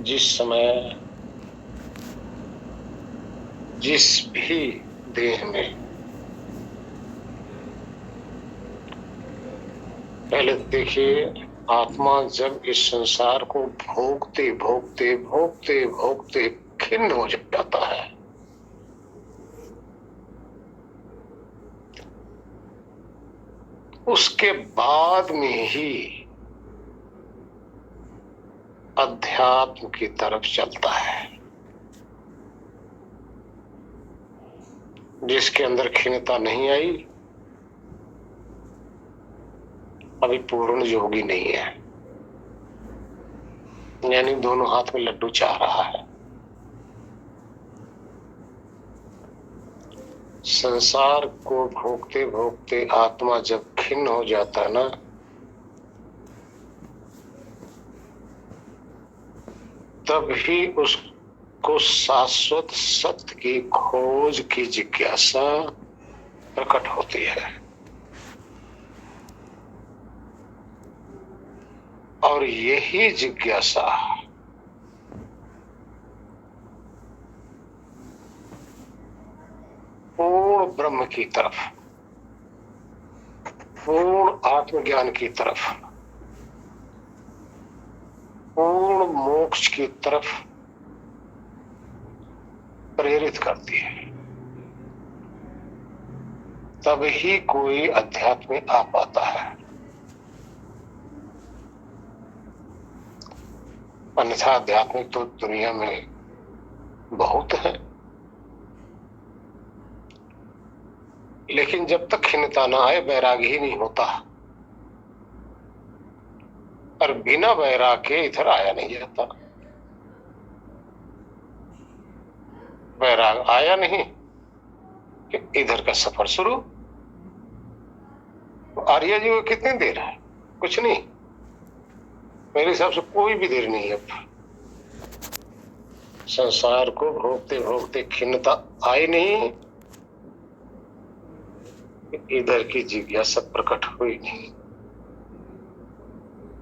जिस समय जिस भी देह में पहले देखिए, आत्मा जब इस संसार को भोगते भोगते भोगते भोगते खिन्न हो जाता है, उसके बाद में ही अध्यात्म की तरफ चलता है। जिसके अंदर क्षीणता नहीं आई, अभी पूर्ण योगी नहीं है, यानी दोनों हाथ में लड्डू चाह रहा है। संसार को भोगते भोगते आत्मा जब खिन्न हो जाता है ना, तभी उसको शाश्वत सत्य की खोज की जिज्ञासा प्रकट होती है। और यही जिज्ञासा पूर्ण ब्रह्म की तरफ, पूर्ण आत्मज्ञान की तरफ, पूर्ण मोक्ष की तरफ प्रेरित करती है। तब ही कोई अध्यात्म में आ पाता है, अन्यथा आध्यात्मिक तो दुनिया में बहुत है। लेकिन जब तक खिन्नता ना आए, वैराग्य ही नहीं होता। और बिना वैराग के इधर आया नहीं जाता। वैराग आया नहीं कि इधर का सफर शुरू। आर्य जी को कितनी देर है? कुछ नहीं, मेरे हिसाब से कोई भी देर नहीं है। संसार को भोगते भोगते खिन्नता आई नहीं, इधर की जिज्ञासा प्रकट हुई नहीं।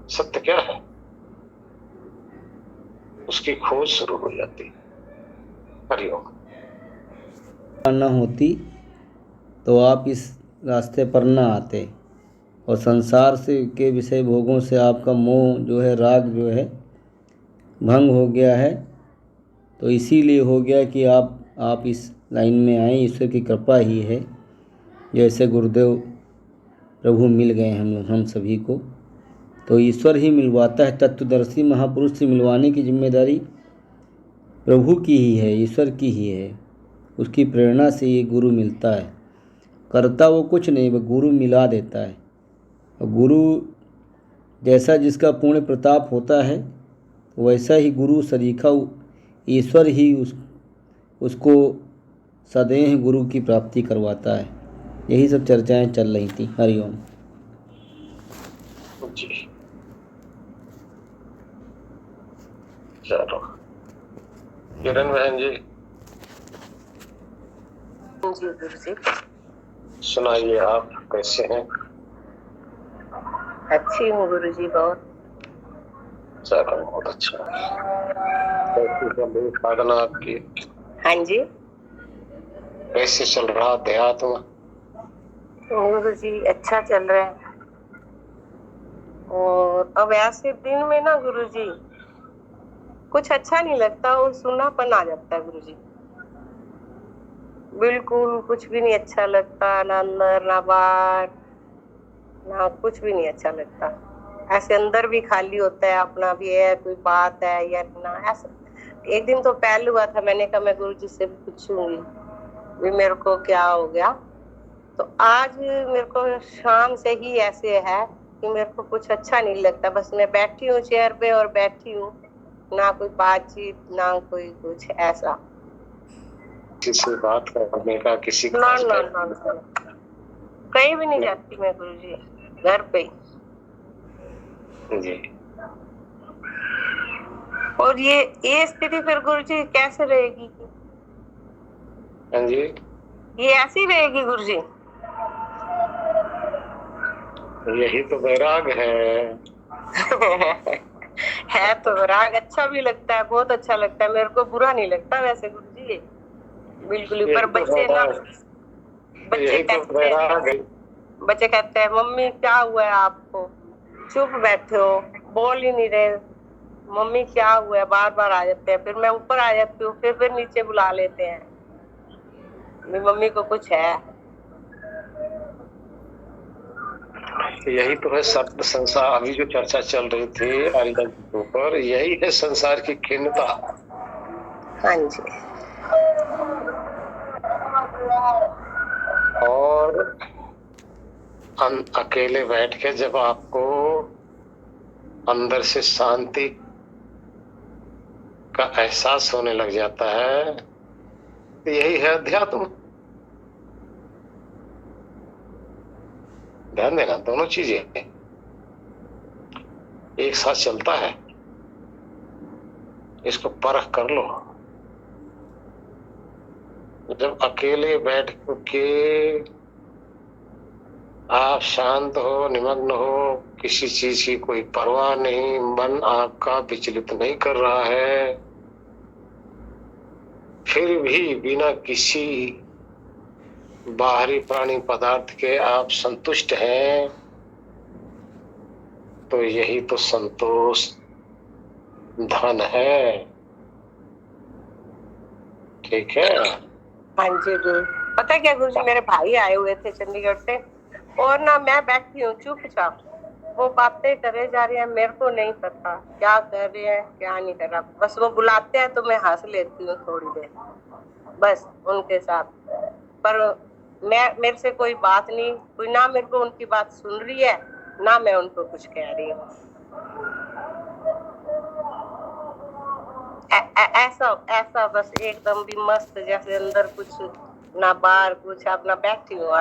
सत्य क्या है, उसकी खोज शुरू हो जाती। हरिओम। न होती तो आप इस रास्ते पर न आते, और संसार से के विषय भोगों से आपका मोह जो है, राग जो है भंग हो गया है। तो इसीलिए हो गया कि आप इस लाइन में आए। ईश्वर की कृपा ही है, जैसे गुरुदेव प्रभु मिल गए हम सभी को। तो ईश्वर ही मिलवाता है। तत्वदर्शी महापुरुष से मिलवाने की जिम्मेदारी प्रभु की ही है, ईश्वर की ही है। उसकी प्रेरणा से ये गुरु मिलता है। करता वो कुछ नहीं, वह गुरु मिला देता है। और गुरु जैसा जिसका पूर्ण प्रताप होता है, वैसा ही गुरु सरीखा ईश्वर ही उसको सदैव गुरु की प्राप्ति करवाता है। यही सब चर्चाएं चल रही थी। हरिओम जी। चलो किरण बहन जी, गुरुजी सुनाइए, आप कैसे हैं? अच्छी हूँ गुरुजी, बहुत। चलो बहुत अच्छा। कैसी चल रही साधना आपकी? हाँ जी कैसे चल रहा अध्यात्म? गुरुजी अच्छा चल रहा है। और अब ऐसे दिन में ना गुरुजी कुछ अच्छा नहीं लगता, और सुनापन आ जाता है गुरुजी। बिल्कुल कुछ भी नहीं अच्छा लगता, ना अंदर ना बाहर, ना कुछ भी नहीं अच्छा लगता। ऐसे अंदर भी खाली होता है, अपना भी है, कोई बात है या ना। ऐसा एक दिन तो पहले हुआ था, मैंने कहा मैं गुरुजी से पूछूंगी भी मेरे को क्या हो गया। तो आज मेरे को शाम से ही ऐसे है कि मेरे को कुछ अच्छा नहीं लगता। बस मैं बैठी हूँ चेयर पे और बैठी हूँ, ना कोई बातचीत ना कोई कुछ ऐसा। किसी बात करने का, किसी ना ना ना ना, कहीं भी नहीं जाती मैं गुरुजी, घर पे जी। और ये स्थिति फिर गुरुजी कैसे रहेगी? हाँ जी, ये ऐसी रहेगी गुरुजी? यही तो वैराग है। है तो राग अच्छा भी लगता है, बहुत अच्छा लगता है, मेरे को बुरा नहीं लगता वैसे गुरुजी, बिल्कुल ही। पर यही तो बच्चे ना, बच्चे यही तो कहते वैराग है। हैं, बच्चे कहते हैं मम्मी क्या हुआ है आपको, चुप बैठे हो, बोल ही नहीं रहे, मम्मी क्या हुआ है, बार बार आ जाते हैं। फिर मैं ऊपर आ जाती हूँ, फिर नीचे बुला लेते हैं, मेरी मम्मी को कुछ है। यही तो है सब संसार। अभी जो चर्चा चल रही थी आर्यन के ऊपर, यही है संसार की खिन्नता। हाँ जी। और अकेले बैठ के जब आपको अंदर से शांति का एहसास होने लग जाता है, तो यही है अध्यात्म। ध्यान देना, दोनों चीजें एक साथ चलता है, इसको परख कर लो। जब अकेले बैठ के आप शांत हो, निमग्न हो, किसी चीज की कोई परवाह नहीं, मन आपका विचलित नहीं कर रहा है, फिर भी बिना किसी बाहरी प्राणी पदार्थ के आप संतुष्ट हैं, तो यही तो संतोष धन है। ठीक है। हाँ जी गुरु। पता है क्या गुरु जी, मेरे भाई आए हुए थे चंडीगढ़ से, और ना मैं बैठी हूँ चुपचाप, वो बातें करे जा रहे हैं, मेरे को नहीं पता क्या कर रहे हैं क्या नहीं कर रहा, बस वो बुलाते हैं तो मैं हंस लेती हूँ थोड़ी देर, बस उनके साथ। पर मेरे से कोई बात नहीं, कोई ना मेरे को उनकी बात सुन रही है, ना मैं उनको कुछ कह रही हूँ। ऐसा ऐसा बस एकदम भी मस्त, जैसे अंदर कुछ ना बाहर कुछ, अपना बैठी हूँ,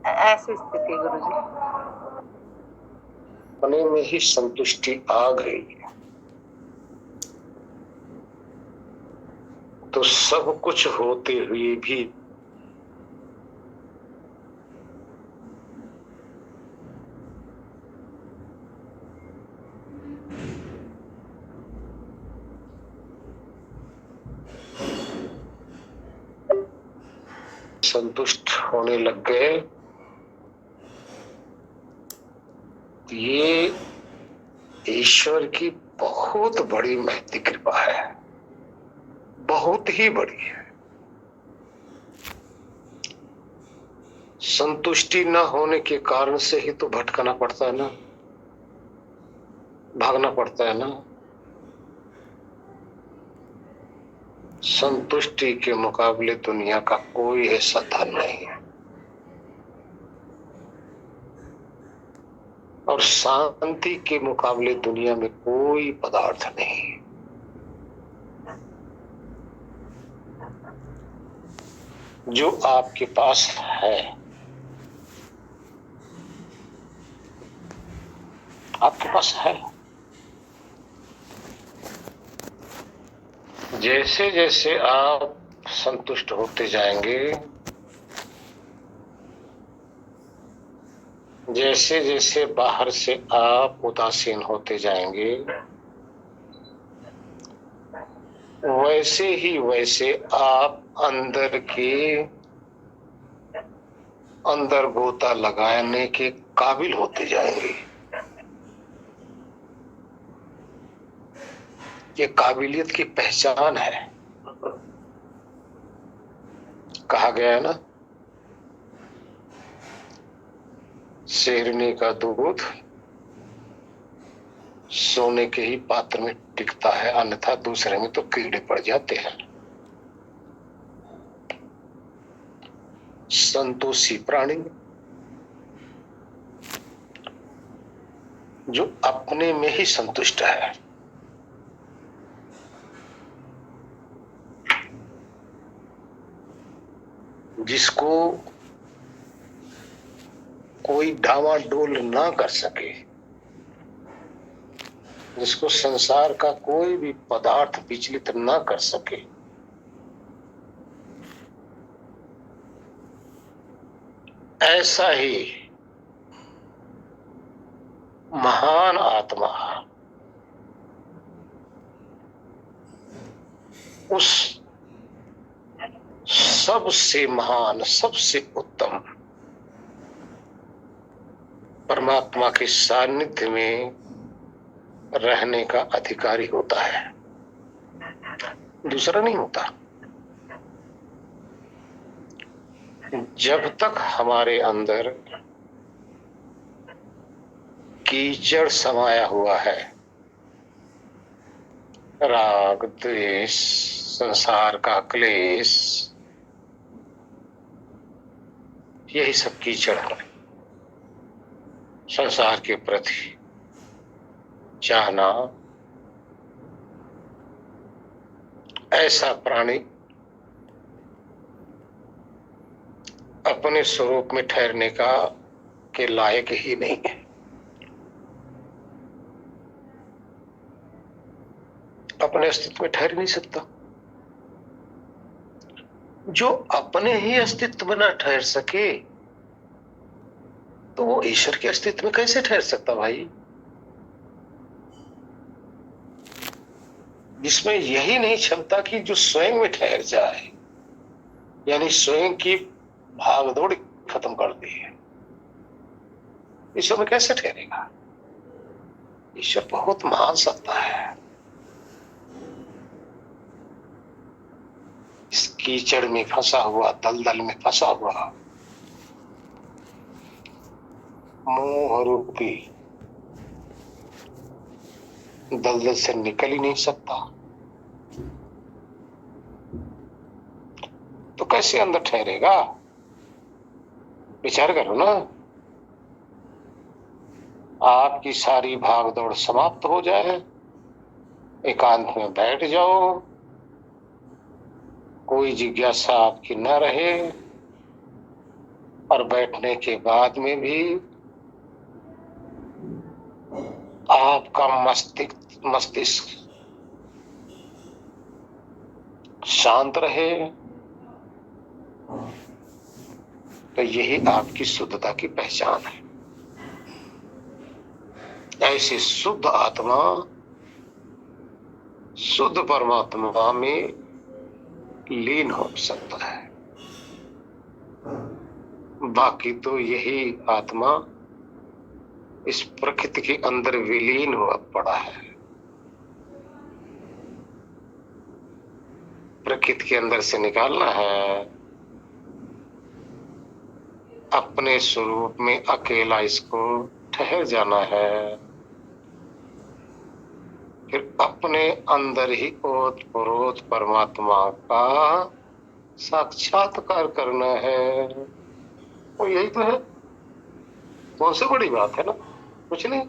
ऐसी स्थिति गुरु जी। अपने में ही संतुष्टि आ गई तो सब कुछ होते हुए भी संतुष्ट होने लग गए। ये ईश्वर की बहुत बड़ी महती कृपा है, बहुत ही बड़ी है। संतुष्टि न होने के कारण से ही तो भटकना पड़ता है ना, भागना पड़ता है ना। संतुष्टि के मुकाबले दुनिया का कोई ऐसा धन नहीं है, और शांति के मुकाबले दुनिया में कोई पदार्थ नहीं है। जो आपके पास है, आपके पास है। जैसे जैसे आप संतुष्ट होते जाएंगे, जैसे जैसे बाहर से आप उदासीन होते जाएंगे, वैसे आप अंदर गोता लगाने के काबिल होते जाएंगे। ये काबिलियत की पहचान है। कहा गया है ना, शेरनी का दूध सोने के ही पात्र में टिकता है, अन्यथा दूसरे में तो कीड़े पड़ जाते हैं। संतोषी प्राणी जो अपने में ही संतुष्ट है, जिसको कोई डावाडोल ना कर सके, जिसको संसार का कोई भी पदार्थ विचलित ना कर सके, ऐसा ही महान आत्मा उस सबसे महान, सबसे उत्तम परमात्मा के सानिध्य में रहने का अधिकारी होता है, दूसरा नहीं होता। जब तक हमारे अंदर कीचड़ समाया हुआ है, राग द्वेष, संसार का क्लेश, यही सब कीचड़ है। संसार के प्रति चाहना, ऐसा प्राणी अपने स्वरूप में ठहरने का के लायक ही नहीं है। अपने अस्तित्व में ठहर नहीं सकता। जो अपने ही अस्तित्व में ना ठहर सके तो वो ईश्वर के अस्तित्व में कैसे ठहर सकता भाई? जिसमें यही नहीं क्षमता कि जो स्वयं में ठहर जाए, यानी स्वयं की भागदौड़ खत्म कर दी है, ईश्वर में कैसे ठहरेगा? ईश्वर बहुत महान सत्ता है। इस कीचड़ में फंसा हुआ, दलदल में फंसा हुआ मोह रूपी दलदल से निकल ही नहीं सकता, तो कैसे अंदर ठहरेगा? विचार करो ना। आपकी सारी भागदौड़ समाप्त हो जाए, एकांत में बैठ जाओ, कोई जिज्ञासा आपकी न रहे, और बैठने के बाद में भी आपका मस्तिष्क शांत रहे, तो यही आपकी शुद्धता की पहचान है। ऐसी शुद्ध आत्मा शुद्ध परमात्मा में लीन हो सकता है। बाकी तो यही आत्मा इस प्रकृति के अंदर विलीन हुआ पड़ा है। प्रकृति के अंदर से निकालना है, अपने स्वरूप में अकेला इसको ठहर जाना है, फिर अपने अंदर ही ओतप्रोत परमात्मा का साक्षात्कार करना है। वो यही तो है। कौन सी बड़ी बात है ना? कुछ नहीं।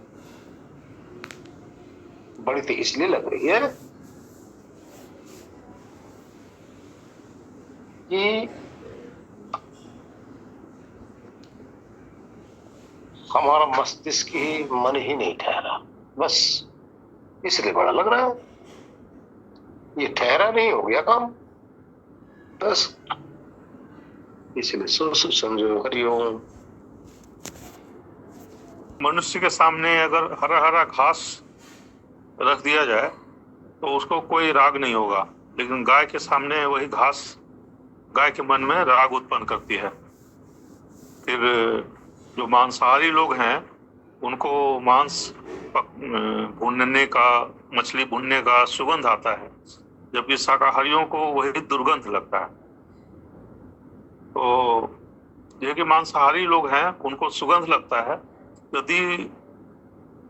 बड़ी तो इसलिए लग रही है कि हमारा मस्तिष्क ही, मन ही नहीं ठहरा, बस इसलिए बड़ा लग रहा है। ये ठहरा नहीं, हो गया काम, बस इसलिए सोचो समझो। हरिओम। मनुष्य के सामने अगर हरा हरा घास रख दिया जाए तो उसको कोई राग नहीं होगा, लेकिन गाय के सामने वही घास गाय के मन में राग उत्पन्न करती है। फिर जो मांसाहारी लोग हैं उनको मांस भूनने का, मछली भूनने का सुगंध आता है, जबकि शाकाहारियों को वही दुर्गंध लगता है। तो ये कि मांसाहारी लोग हैं उनको सुगंध लगता है। यदि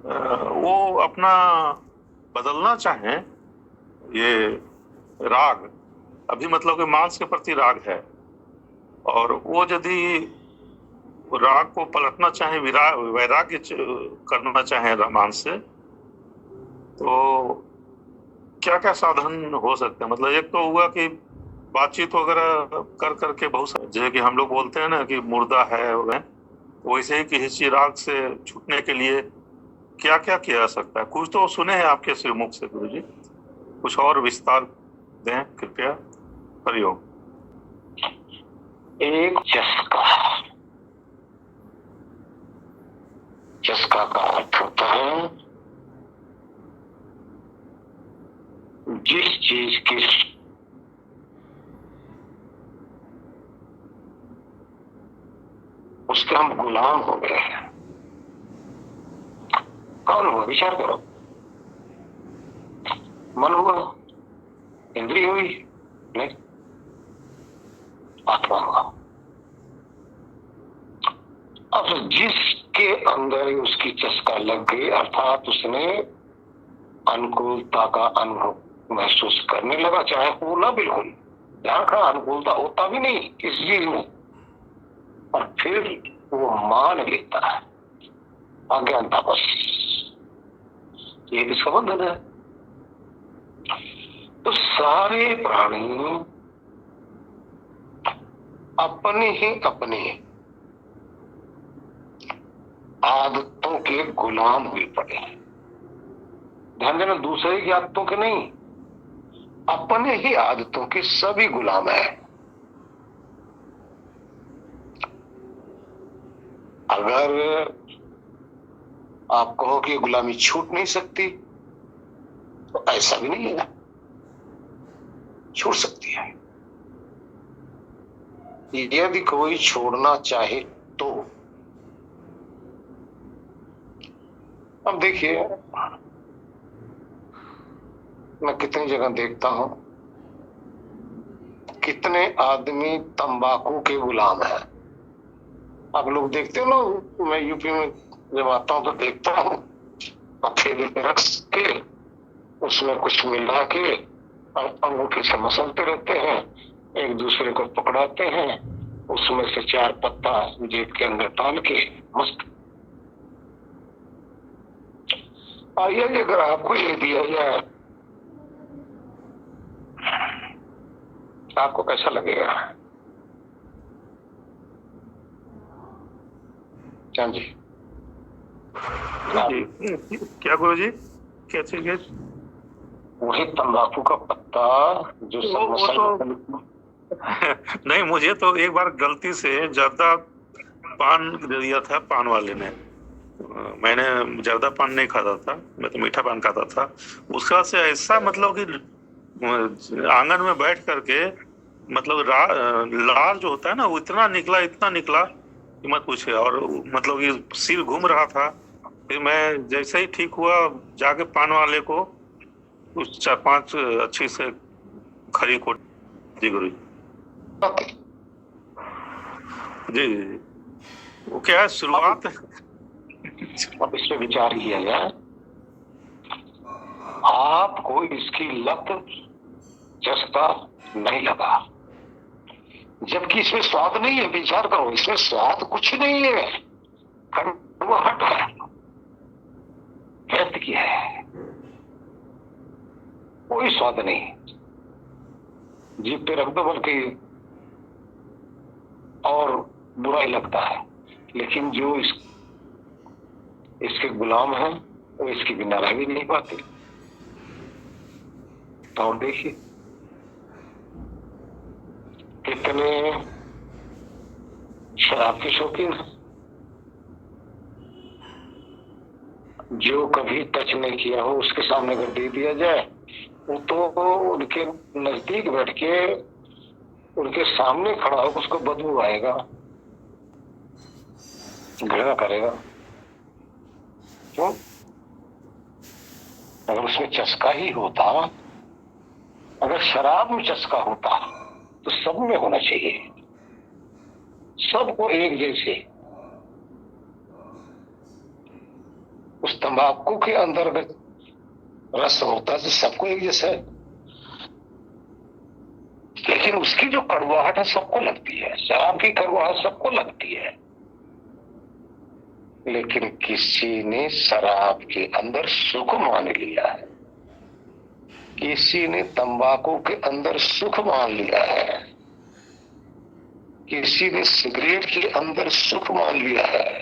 वो अपना बदलना चाहें, ये राग अभी मतलब कि मांस के प्रति राग है, और वो यदि राग को पलटना चाहे, वैराग्य करना चाहे मांस से, तो क्या क्या साधन हो सकते हैं? मतलब एक तो हुआ कि बातचीत वगैरह कर करके बहुत जैसे कि हम लोग बोलते हैं ना कि मुर्दा है, वैसे ही किसी राग से छूटने के लिए क्या क्या किया जा सकता है? कुछ तो सुने हैं आपके श्रीमुख से गुरु जी, कुछ और विस्तार दें कृपया। हरिओम। एक चस्का, चस्का का अर्थ होता है जिस चीज की उसके हम गुलाम हो गए हैं। कौन हुआ? विचार करो। मन हुआ? इंद्रिय हुई? नहीं, आत्मा हुआ। अब जिसके अंदर ही उसकी चस्का लग गई, अर्थात उसने अनुकूलता का अनुभव महसूस करने लगा, चाहे हो ना, बिल्कुल ध्यान रखना, अनुकूलता होता भी नहीं इस चीज में, और फिर वो मान लेता है अज्ञानता, बस ये भी संबंधन है। तो सारे प्राणी अपने ही अपने आदतों के गुलाम हुए पड़े हैं। ध्यान देना, दूसरे की आदतों के नहीं, अपने ही आदतों के सभी गुलाम है। अगर आप कहो कि गुलामी छूट नहीं सकती, तो ऐसा भी नहीं है, छूट सकती है यदि कोई छोड़ना चाहे तो। अब देखिए, मैं कितनी जगह देखता हूं, कितने आदमी तंबाकू के गुलाम हैं। आप लोग देखते हो ना, मैं यूपी में जब आता हूं तो देखता हूं, अकेले पे रख के उसमें कुछ मिला के और अंगूठे से मसलते रहते हैं, एक दूसरे को पकड़ाते हैं, उसमें से 4 पत्ता जेब के अंदर डाल के मस्त। आइए, अगर आपको ये दिया जाए आपको कैसा लगेगा? हाँ जी, क्या गुरु जी, क्या चीज? वही तंबाकू का पत्ता जो सब नहीं, मुझे तो एक बार गलती से जर्दा पान दे दिया था पान वाले ने। मैंने जर्दा पान नहीं खाता था, मैं तो मीठा पान खाता था। उसके बाद से ऐसा मतलब कि आंगन में बैठ करके मतलब लाल जो होता है ना, वो इतना निकला कि मत पूछे। और मतलब कि सिर घूम रहा था। फिर मैं जैसे ही ठीक हुआ, जाके पान वाले को कुछ 4-5 अच्छी से खरी को जी गुरु जी जी। वो क्या है, शुरुआत। अब इस पे विचार किया जाए, आपको इसकी लत चस्का नहीं लगा, जबकि इसमें स्वाद नहीं है। विचार करो, इसमें स्वाद कुछ नहीं है, कड़वाहट है, व्यर्थ की है, कोई स्वाद नहीं। जीभ पे रख दो बल्कि और बुरा ही लगता है, लेकिन जो इसके गुलाम हैं वो इसके बिना रह भी नहीं पाते। और देखिए, कितने शराब के शौकीन हैं, जो कभी टच नहीं किया हो उसके सामने अगर दे दिया जाए, वो तो उनके नजदीक बैठ के उनके सामने खड़ा हो, उसको बदबू आएगा, घृणा करेगा। क्यों? अगर उसमें चस्का ही होता, अगर शराब में चस्का होता तो सब में होना चाहिए, सबको एक जैसे। उस तंबाकू के अंदर अगर रस होता तो सबको एक जैसा है, लेकिन उसकी जो कड़वाहट है सबको लगती है, शराब की कड़वाहट सबको लगती है। लेकिन किसी ने शराब के अंदर सुख मान लिया है, किसी ने तंबाकू के अंदर सुख मान लिया है, किसी ने सिगरेट के अंदर सुख मान लिया है,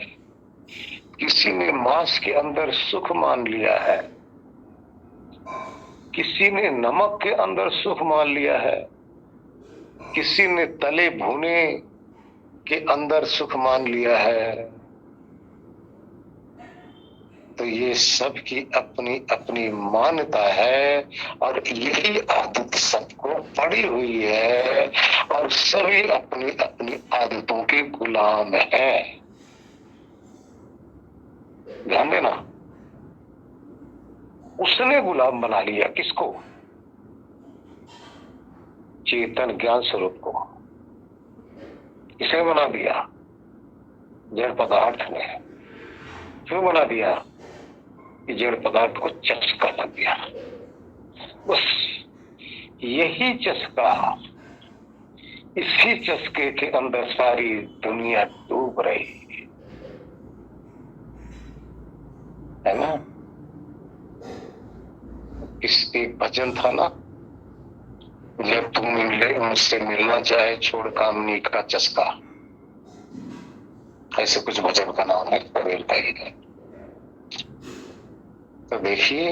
किसी ने मांस के अंदर सुख मान लिया है, किसी ने नमक के अंदर सुख मान लिया है, किसी ने तले भुने के अंदर सुख मान लिया है। तो ये सब की अपनी अपनी मान्यता है, और यही आदत सबको पड़ी हुई है, और सभी अपनी अपनी आदतों के गुलाम हैं। ध्यान देना, उसने गुलाम बना लिया किसको? चेतन ज्ञान स्वरूप को। किसने बना दिया? जड़ पदार्थ ने। क्यों बना दिया? कि जड़ पदार्थ को चस्का लग गया। बस यही चस्का, इसी चस्के के अंदर सारी दुनिया डूब रही है ना। इस एक भजन था ना, जब तुम मिले मुझसे मिलना चाहे छोड़ कामनी का चस्का, ऐसे कुछ भजन का नाम है, कबीर भाई है। तो देखिए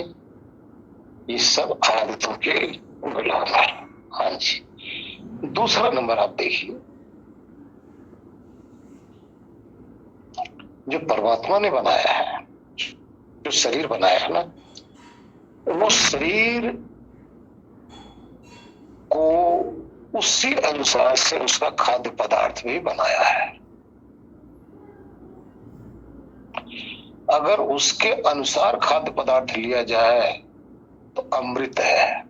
ये सब आदतों के गुलाम है। हाँ जी। दूसरा नंबर आप देखिए, जो परमात्मा ने बनाया है, जो शरीर बनाया है ना, वो शरीर को उसी अनुसार से उसका खाद्य पदार्थ भी बनाया है। अगर उसके अनुसार खाद्य पदार्थ लिया जाए तो अमृत है,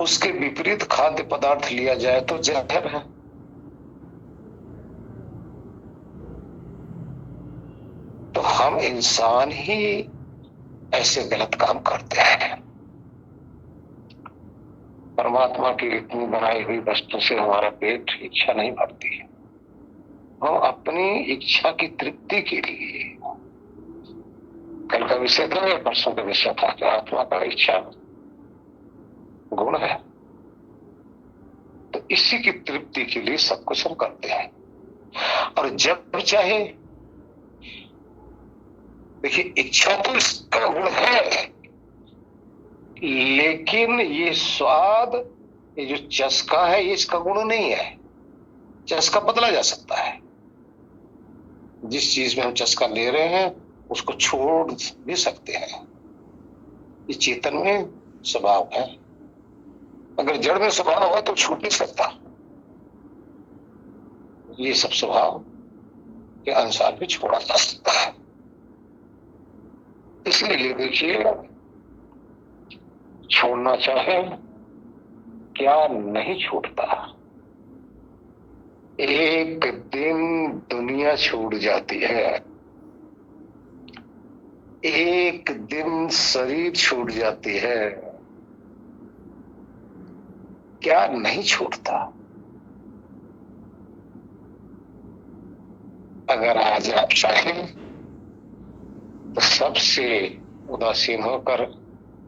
उसके विपरीत खाद्य पदार्थ लिया जाए तो जहर है। तो हम इंसान ही ऐसे गलत काम करते हैं। परमात्मा की इतनी बनाई हुई वस्तु से हमारा पेट इच्छा नहीं भरती है। हम अपनी इच्छा की तृप्ति के लिए, कल का विषय था या परसों का विषय था कि आत्मा का इच्छा गुण है, तो इसी की तृप्ति के लिए सब कुछ हम करते हैं। और जब चाहे, देखिए इच्छा तो इसका गुण है, लेकिन ये स्वाद, ये जो चस्का है, ये इसका गुण नहीं है। चस्का बदला जा सकता है। जिस चीज में हम चस्का ले रहे हैं उसको छोड़ भी सकते हैं। ये चेतन में स्वभाव है। अगर जड़ में स्वभाव है तो छूट नहीं सकता। ये सब स्वभाव के अनुसार भी छोड़ा जा सकता है। इसलिए देखिए, छोड़ना चाहे क्या नहीं छूटता। एक दिन दुनिया छूट जाती है, एक दिन शरीर छूट जाती है, क्या नहीं छूटता। अगर आज आप चाहें तो सबसे उदासीन होकर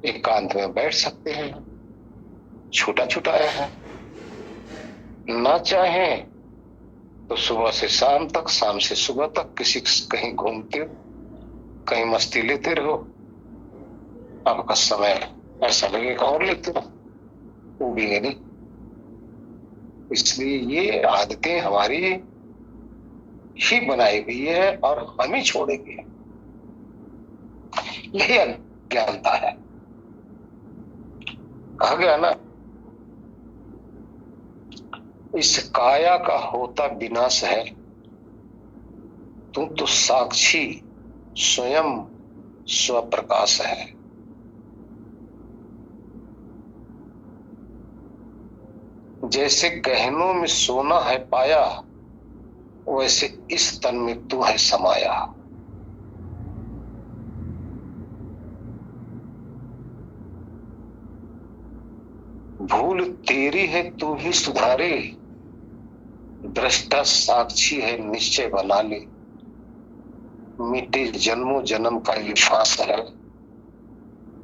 एकांत में बैठ सकते हैं, छूटा छुटाया है। ना चाहें तो सुबह से शाम तक, शाम से सुबह तक किसी कहीं घूमते, कहीं मस्ती लेते रहो। आपका समय ऐसा लगेगा और लेते रहो, वो भी है नहीं। इसलिए ये आदतें हमारी ही बनाई हुई है और हम ही छोड़ेंगे। यही अज्ञानता है। कहा गया ना, इस काया का होता विनाश है, तुम तो साक्षी स्वयं स्वप्रकाश है। जैसे गहनों में सोना है पाया, वैसे इस तन में तू है समाया। भूल तेरी है तू ही सुधारे, दृष्टा साक्षी है निश्चय बना ले। मिटे जन्मों जन्म का ये फांस है,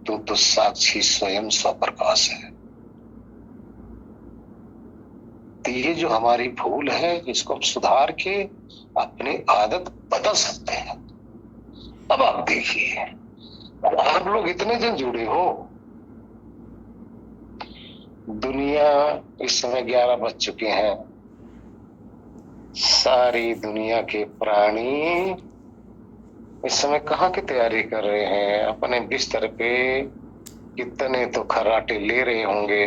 तू तो साक्षी स्वयं स्वप्रकाश है। तो ये जो हमारी भूल है, इसको हम सुधार के अपनी आदत बदल सकते हैं। अब आप देखिए, आप लोग इतने जन जुड़े हो, दुनिया इस समय 11 बज चुके हैं। सारी दुनिया के प्राणी इस समय कहाँ की तैयारी कर रहे हैं? अपने बिस्तर पे कितने तो खर्राटे ले रहे होंगे,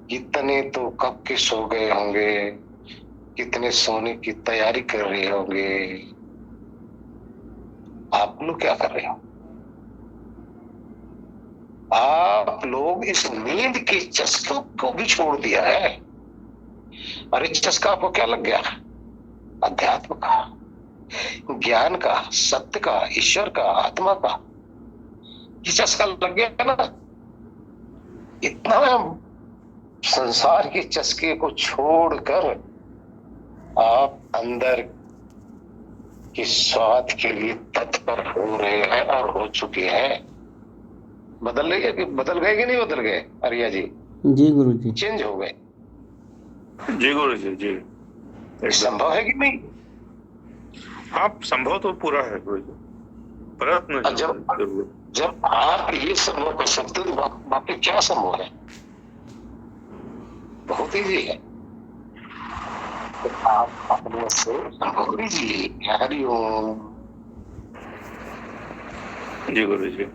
कितने तो कब के सो गए होंगे, कितने सोने की तैयारी कर रहे होंगे। आप लोग क्या कर रहे हो? आप लोग इस नींद के चस्कों को भी छोड़ दिया है। अरे चस्का आपको क्या लग गया? अध्यात्म का, ज्ञान का, सत्य का, ईश्वर का, आत्मा का, ये चस्का लग गया ना। इतना संसार के चस्के को छोड़कर आप अंदर के स्वाद के लिए तत्पर हो रहे हैं और हो चुके हैं। बदल रही है कि बदल गए कि नहीं बदल गए आर्या जी? जी गुरु जी। चेंज हो गए? जी गुरु जी, जी संभव है कि नहीं? हाँ, संभव तो पूरा है गुरु जी, प्रयत्न जब जब आप ये संभव कर सकते हो तो बाकी क्या संभव है? बहुत ईजी है। तो आप अपने से संभव कीजिए। हरिओम। जी गुरु जी।